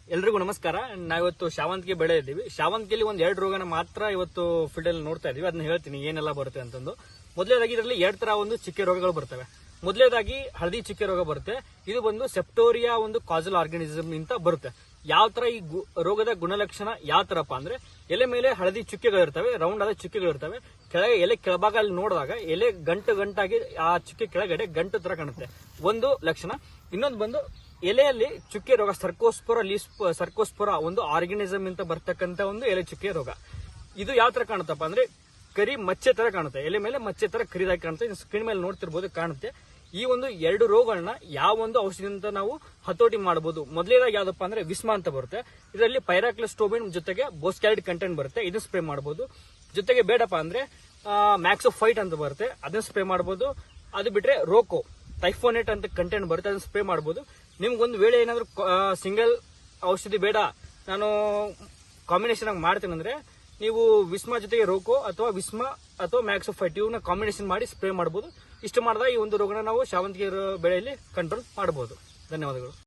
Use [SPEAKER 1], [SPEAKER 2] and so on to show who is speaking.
[SPEAKER 1] ಎಲ್ರಿಗೂ ನಮಸ್ಕಾರ. ನಾವಿವತ್ತು ಶಾವಂತಿಗೆ ಬೆಳೆ ಇದ್ದೀವಿ. ಶಾವಂತಿಗೆಯಲ್ಲಿ ಒಂದ್ 2 ರೋಗನ ಮಾತ್ರ ಇವತ್ತು ಫೀಲ್ಡ್ ಅಲ್ಲಿ ನೋಡ್ತಾ ಇದೀವಿ. ಅದನ್ನ ಹೇಳ್ತೀನಿ ಏನೆಲ್ಲ ಬರುತ್ತೆ ಅಂತಂದು. ಮೊದಲನೇದಾಗಿ ಇದರಲ್ಲಿ 2 ತರ ಒಂದು ಚಿಕ್ಕೆ ರೋಗಗಳು ಬರ್ತವೆ. ಮೊದಲನೇದಾಗಿ ಹಳದಿ ಚಿಕ್ಕೆ ರೋಗ ಬರುತ್ತೆ. ಇದು ಬಂದು ಸೆಪ್ಟೋರಿಯಾ ಒಂದು ಕಾಜಲ್ ಆರ್ಗನಿಸಮ್ ಅಂತ ಬರುತ್ತೆ. ಯಾವ ತರ ಈ ರೋಗದ ಗುಣಲಕ್ಷಣ ಯಾವ ತರಪ್ಪ ಅಂದ್ರೆ, ಎಲೆ ಮೇಲೆ ಹಳದಿ ಚುಕ್ಕೆಗಳಿರ್ತವೆ, ರೌಂಡ್ ಆದ ಚುಕ್ಕೆಗಳಿರ್ತವೆ. ಕೆಳಗೆ ಎಲೆ ಕೆಳಭಾಗ ಅಲ್ಲಿ ನೋಡಿದಾಗ ಎಲೆ ಗಂಟಾಗಿ ಆ ಚುಕ್ಕೆ ಕೆಳಗಡೆ ಗಂಟು ತರ ಕಾಣುತ್ತೆ, ಒಂದು ಲಕ್ಷಣ. ಇನ್ನೊಂದು ಬಂದು ಎಲೆಯಲ್ಲಿ ಚುಕ್ಕೆ ರೋಗ, ಸರ್ಕೋಸ್ಪೊರ ಒಂದು ಆರ್ಗನಿಸಮ್ ಅಂತ ಬರ್ತಕ್ಕಂತ ಒಂದು ಎಲೆ ಚುಕ್ಕೆ ರೋಗ. ಇದು ಯಾವ ತರ ಕಾಣುತ್ತಪ್ಪ ಅಂದ್ರೆ, ಕರಿ ಮಚ್ಚೆ ತರ ಕಾಣುತ್ತೆ, ಎಲೆ ಮೇಲೆ ಮಚ್ಚೆ ತರ ಕರಿದಾಗಿ ಕಾಣುತ್ತೆ. ಸ್ಕ್ರೀನ್ ಮೇಲೆ ನೋಡ್ತಿರ್ಬೋದು, ಕಾಣುತ್ತೆ. ಈ ಒಂದು 2 ರೋಗಗಳನ್ನ ಯಾವ ಒಂದು ಔಷಧಿಯಿಂದ ನಾವು ಹತೋಟಿ ಮಾಡಬಹುದು. ಮೊದಲನೇದಾಗಿ ಯಾವ್ದಪ್ಪ ಅಂದ್ರೆ ವಿಸ್ಮಾ ಅಂತ ಬರುತ್ತೆ. ಇದರಲ್ಲಿ ಪೈರಾಕ್ಲಸ್ಟೋಬಿನ್ ಜೊತೆಗೆ ಬೋಸ್ಕ್ಯಾಲಿಡ್ ಕಂಟೆಂಟ್ ಬರುತ್ತೆ, ಇದನ್ನ ಸ್ಪ್ರೇ ಮಾಡಬಹುದು. ಜೊತೆಗೆ ಬೇಡಪ್ಪ ಅಂದ್ರೆ ಮ್ಯಾಕ್ಸೋಫೈಟ್ ಅಂತ ಬರುತ್ತೆ, ಅದನ್ನ ಸ್ಪ್ರೇ ಮಾಡಬಹುದು. ಅದು ಬಿಟ್ರೆ ರೋಕೋ ಟೈಫೋನೇಟ್ ಅಂತ ಕಂಟೆಂಟ್ ಬರುತ್ತೆ, ಅದನ್ನ ಸ್ಪ್ರೇ ಮಾಡಬಹುದು. ನಿಮ್ಗೊಂದು ವೇಳೆ ಏನಾದ್ರು ಸಿಂಗಲ್ ಔಷಧಿ ಬೇಡ, ನಾನು ಕಾಂಬಿನೇಷನ್ ಆಗಿ ಮಾಡ್ತೇನೆ ಅಂದ್ರೆ, ನೀವು ವಿಸ್ಮಾ ಜೊತೆಗೆ ರೋಕೋ ಅಥವಾ ವಿಸ್ಮಾ ಅಥವಾ ಮ್ಯಾಕ್ಸೋಫೈಟ್ ಇವನ್ನ ಕಾಂಬಿನೇಷನ್ ಮಾಡಿ ಸ್ಪ್ರೇ ಮಾಡಬಹುದು. ಇಷ್ಟು ಮಾಡಿದಾಗ ಈ ಒಂದು ರೋಗನ ನಾವು ಶಾವಂತಿಗೆ ಬೆಳೆಯಲ್ಲಿ ಕಂಟ್ರೋಲ್ ಮಾಡಬಹುದು. ಧನ್ಯವಾದಗಳು.